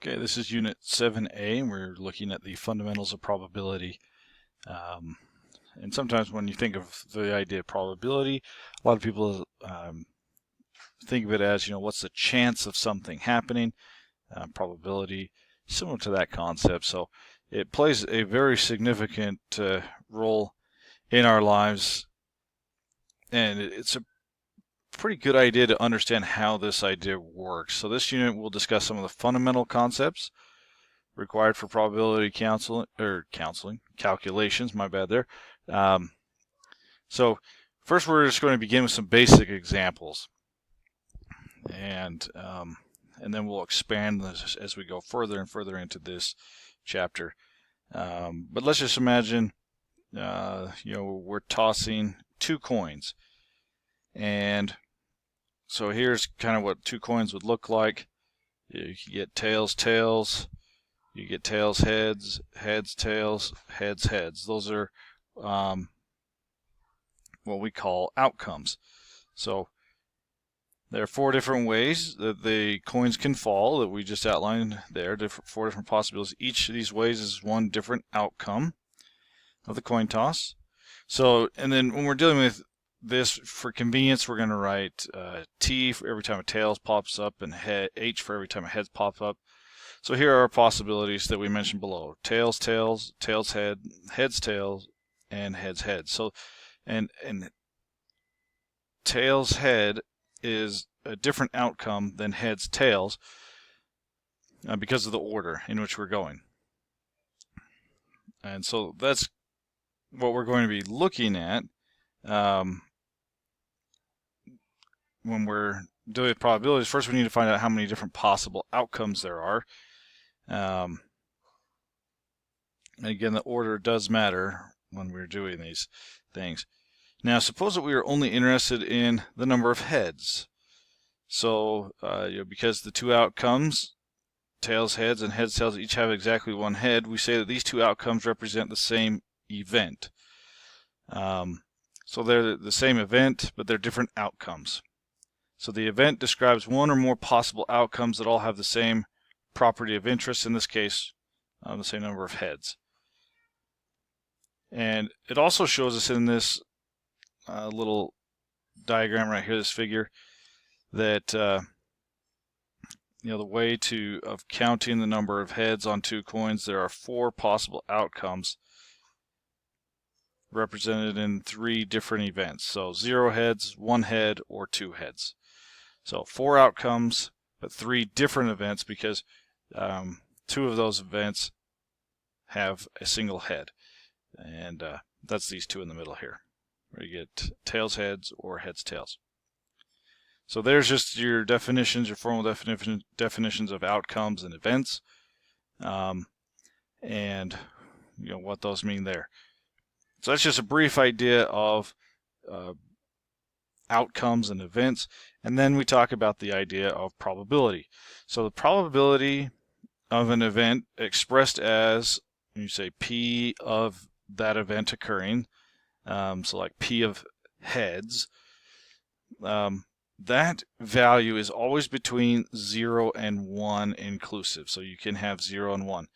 Okay, this is Unit 7A, and we're looking at the fundamentals of probability. And sometimes when you think of the idea of probability, a lot of people think of it as, what's the chance of something happening? Probability, similar to that concept. So it plays a very significant role in our lives, and it's a pretty good idea to understand how this idea works. So this unit will discuss some of the fundamental concepts required for probability calculations. My bad there. So first, we're just going to begin with some basic examples, and then we'll expand this as we go further and further into this chapter. But let's just imagine, we're tossing two coins, and so here's kind of what two coins would look like. You get tails, tails. You get tails, heads, heads, tails, heads, heads. Those are what we call outcomes. So there are four different ways that the coins can fall that we just outlined there, four different possibilities. Each of these ways is one different outcome of the coin toss. So, and then when we're dealing with this, for convenience, we're going to write T for every time a tails pops up and H for every time a heads pops up. So here are our possibilities that we mentioned below: tails, tails, tails, head, heads, tails, and heads, heads. So, and tails, head is a different outcome than heads, tails because of the order in which we're going. And so that's what we're going to be looking at when we're dealing with probabilities. First, we need to find out how many different possible outcomes there are. And again, the order does matter when we're doing these things. Now, suppose that we are only interested in the number of heads. So, because the two outcomes, tails, heads, and heads, tails, each have exactly one head, we say that these two outcomes represent the same event. So they're the same event, but they're different outcomes. So the event describes one or more possible outcomes that all have the same property of interest, in this case, the same number of heads. And it also shows us in this little diagram right here, this figure, that the way of counting the number of heads on two coins, there are four possible outcomes represented in three different events. So 0 heads, 1 head, or 2 heads. So 4 outcomes, but 3 different events, because 2 of those events have a single head. And that's these two in the middle here, where you get tails, heads, or heads, tails. So there's just your definitions, your formal definitions of outcomes and events, and what those mean there. So that's just a brief idea of outcomes and events, and then we talk about the idea of probability. So the probability of an event expressed as, you say, P of that event occurring, so like P of heads, that value is always between 0 and 1 inclusive. So you can have 0 and 1.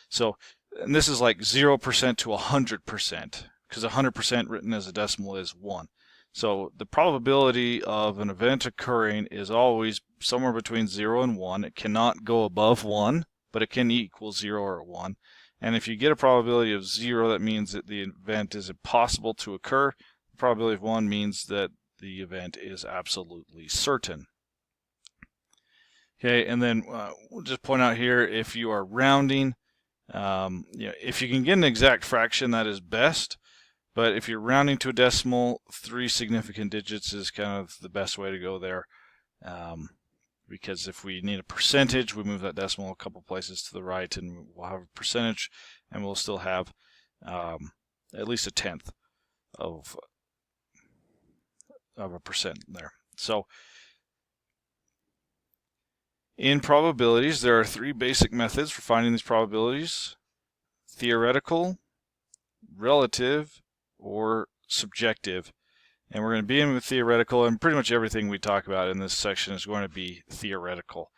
So, and this is like 0% to 100%, because 100% written as a decimal is 1. So the probability of an event occurring is always somewhere between 0 and 1. It cannot go above 1, but it can equal 0 or 1. And if you get a probability of 0, that means that the event is impossible to occur. The probability of 1 means that the event is absolutely certain. Okay, and then we'll just point out here, if you are rounding, if you can get an exact fraction, that is best. But if you're rounding to a decimal, 3 significant digits is kind of the best way to go there. Because if we need a percentage, we move that decimal a couple places to the right, and we'll have a percentage, and we'll still have at least a tenth of a percent there. So in probabilities, there are 3 basic methods for finding these probabilities: theoretical, relative, or subjective. And we're going to begin with theoretical, and pretty much everything we talk about in this section is going to be theoretical.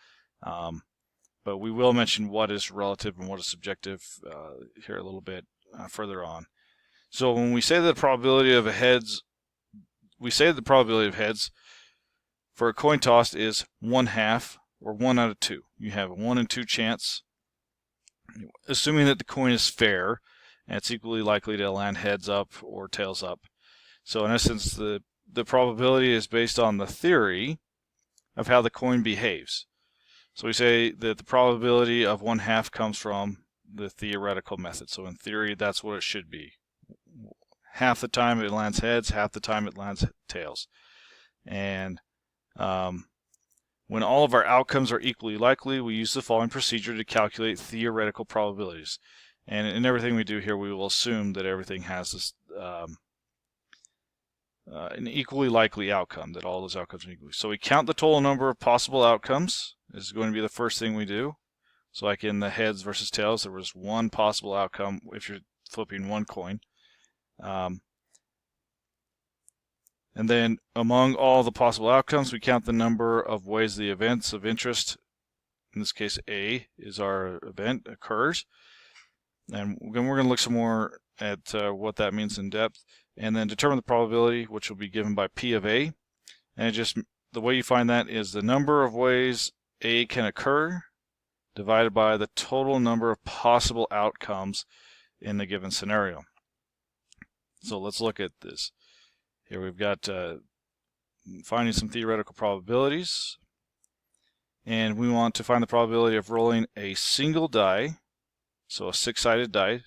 but we will mention what is relative and what is subjective here a little bit further on. So when we say the probability of heads, for a coin toss is 1/2 or 1 out of 2. You have a 1 in 2 chance, assuming that the coin is fair and it's equally likely to land heads up or tails up. So in essence, the probability is based on the theory of how the coin behaves. So we say that the probability of 1/2 comes from the theoretical method. So in theory, that's what it should be. Half the time it lands heads, half the time it lands tails. And when all of our outcomes are equally likely, we use the following procedure to calculate theoretical probabilities. And in everything we do here, we will assume that everything has this an equally likely outcome, that all those outcomes are equally. So we count the total number of possible outcomes. This is going to be the first thing we do. So like in the heads versus tails, there was one possible outcome if you're flipping one coin. And then among all the possible outcomes, we count the number of ways the events of interest, in this case A is our event, occurs. And then we're going to look some more at what that means in depth, and then determine the probability, which will be given by P of A. And the way you find that is the number of ways A can occur divided by the total number of possible outcomes in the given scenario. So let's look at this. Here we've got finding some theoretical probabilities, and we want to find the probability of rolling a single die, so a 6-sided die,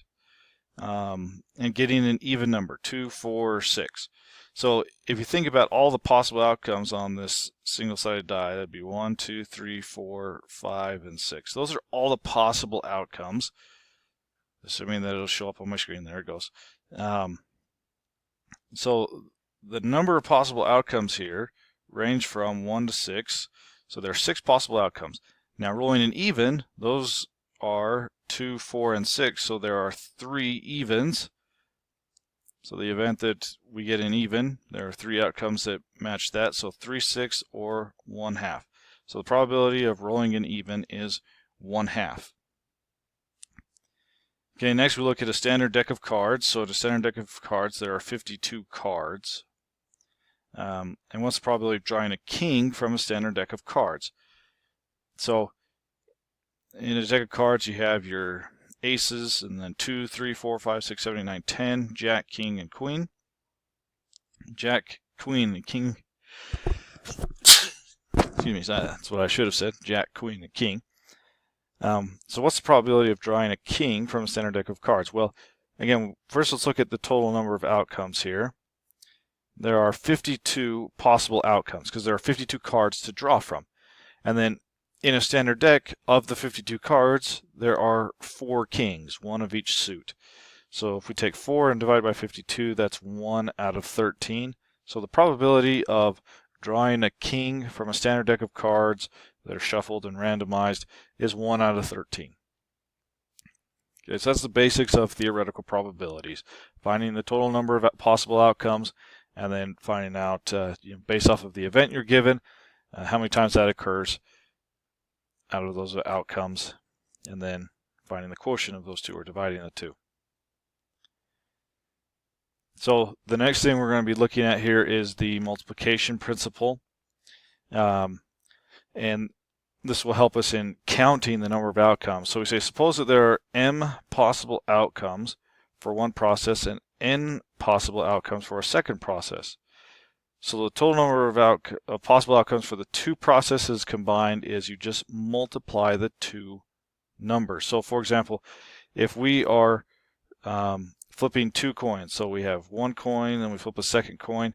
and getting an even number, 2, 4, 6. So if you think about all the possible outcomes on this single-sided die, that'd be 1, 2, 3, 4, 5, and 6. Those are all the possible outcomes, assuming that it'll show up on my screen. There it goes. So the number of possible outcomes here range from 1 to 6. So there are 6 possible outcomes. Now rolling an even, those are 2, 4, and 6. So there are 3 evens. So the event that we get an even, there are 3 outcomes that match that. So 3, 6, or 1/2. So the probability of rolling an even is 1/2. Okay, next we look at a standard deck of cards. So at a standard deck of cards, there are 52 cards. And what's the probability of drawing a king from a standard deck of cards? So in a deck of cards, you have your aces, and then 2, 3, 4, 5, 6, 7, 8, 9, 10, jack, king, and queen. Jack, queen, and king. Excuse me, that's what I should have said. Jack, queen, and king. So what's the probability of drawing a king from a standard deck of cards? Well, again, first let's look at the total number of outcomes here. There are 52 possible outcomes because there are 52 cards to draw from. And then in a standard deck, of the 52 cards, there are 4 kings, 1 of each suit. So if we take 4 and divide by 52, that's 1 out of 13. So the probability of drawing a king from a standard deck of cards that are shuffled and randomized is 1 out of 13. Okay, so that's the basics of theoretical probabilities. Finding the total number of possible outcomes, and then finding out, based off of the event you're given, how many times that occurs out of those outcomes, and then finding the quotient of those two, or dividing the two. So the next thing we're going to be looking at here is the multiplication principle. And this will help us in counting the number of outcomes. So we say, suppose that there are m possible outcomes for one process and n possible outcomes for a second process. So the total number of possible outcomes for the 2 processes combined is you just multiply the 2 numbers. So for example, if we are flipping 2 coins, so we have 1 coin and we flip a second coin.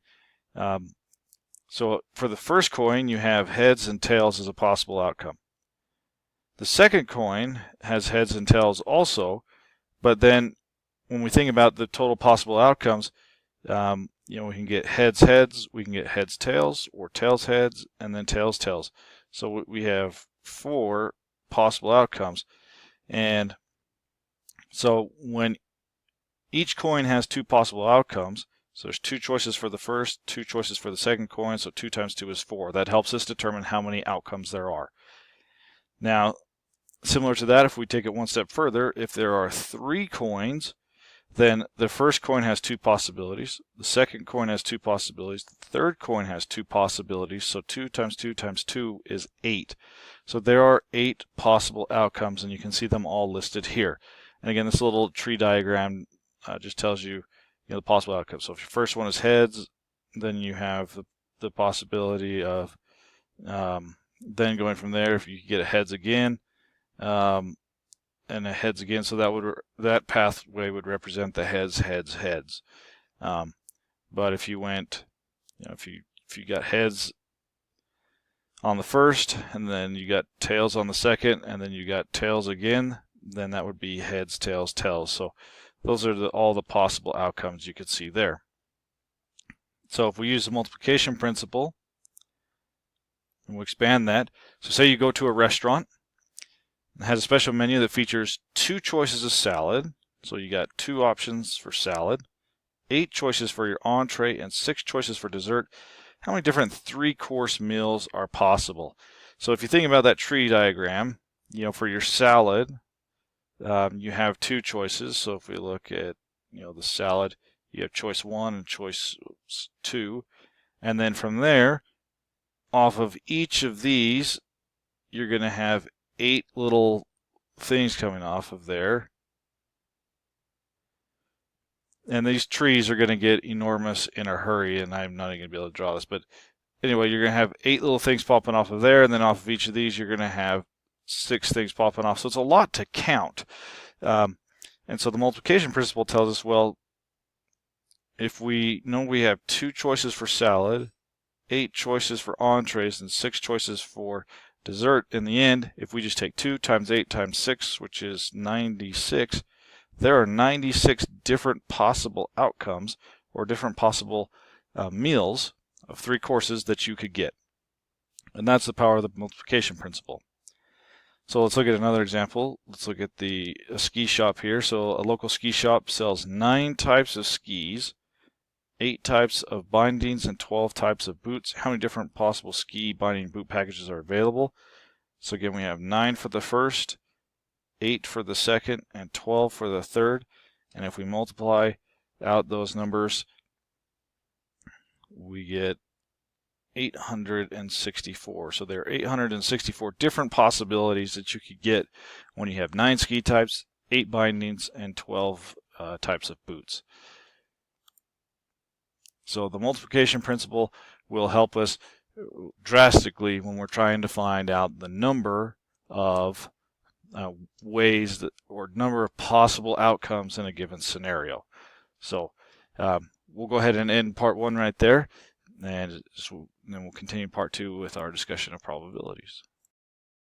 So for the first coin, you have heads and tails as a possible outcome. The second coin has heads and tails also, but then when we think about the total possible outcomes, we can get heads, heads, we can get heads, tails, or tails, heads, and then tails, tails. So we have 4 possible outcomes. And so when each coin has 2 possible outcomes, so there's 2 choices for the first, 2 choices for the second coin, so 2 times 2 is 4. That helps us determine how many outcomes there are. Now, similar to that, if we take it one step further, if there are 3 coins, then the first coin has 2 possibilities, the second coin has 2 possibilities, the third coin has 2 possibilities, so 2 times 2 times 2 is 8. So there are 8 possible outcomes, and you can see them all listed here. And again, this little tree diagram just tells you, the possible outcomes. So if your first one is heads, then you have the possibility of then going from there, if you get a heads again, and a heads again, so that pathway would represent the heads, heads, heads. But if you went, if you got heads on the first, and then you got tails on the second, and then you got tails again, then that would be heads, tails, tails. So those are all the possible outcomes you could see there. So if we use the multiplication principle, and we'll expand that. So say you go to a restaurant, it has a special menu that features 2 choices of salad. So you got 2 options for salad, 8 choices for your entree, and 6 choices for dessert. How many different 3-course meals are possible? So if you think about that tree diagram, for your salad, you have 2 choices. So if we look at, the salad, you have choice 1 and choice 2. And then from there, off of each of these, you're going to have 8 little things coming off of there. And these trees are going to get enormous in a hurry, and I'm not even going to be able to draw this. But anyway, you're going to have 8 little things popping off of there, and then off of each of these, you're going to have 6 things popping off. So it's a lot to count. And so the multiplication principle tells us, well, if we know we have 2 choices for salad, 8 choices for entrees, and 6 choices for dessert, in the end, if we just take 2 times 8 times 6, which is 96, there are 96 different possible outcomes or different possible meals of 3 courses that you could get. And that's the power of the multiplication principle. So let's look at another example. Let's look at a ski shop here. So a local ski shop sells 9 types of skis, 8 types of bindings, and 12 types of boots. How many different possible ski binding boot packages are available? So again, we have 9 for the first, 8 for the second, and 12 for the third. And if we multiply out those numbers, we get 864. So there are 864 different possibilities that you could get when you have 9 ski types, 8 bindings, and 12 types of boots. So the multiplication principle will help us drastically when we're trying to find out the number of ways that, or number of possible outcomes in a given scenario. So we'll go ahead and end part 1 right there, and then we'll continue part 2 with our discussion of probabilities.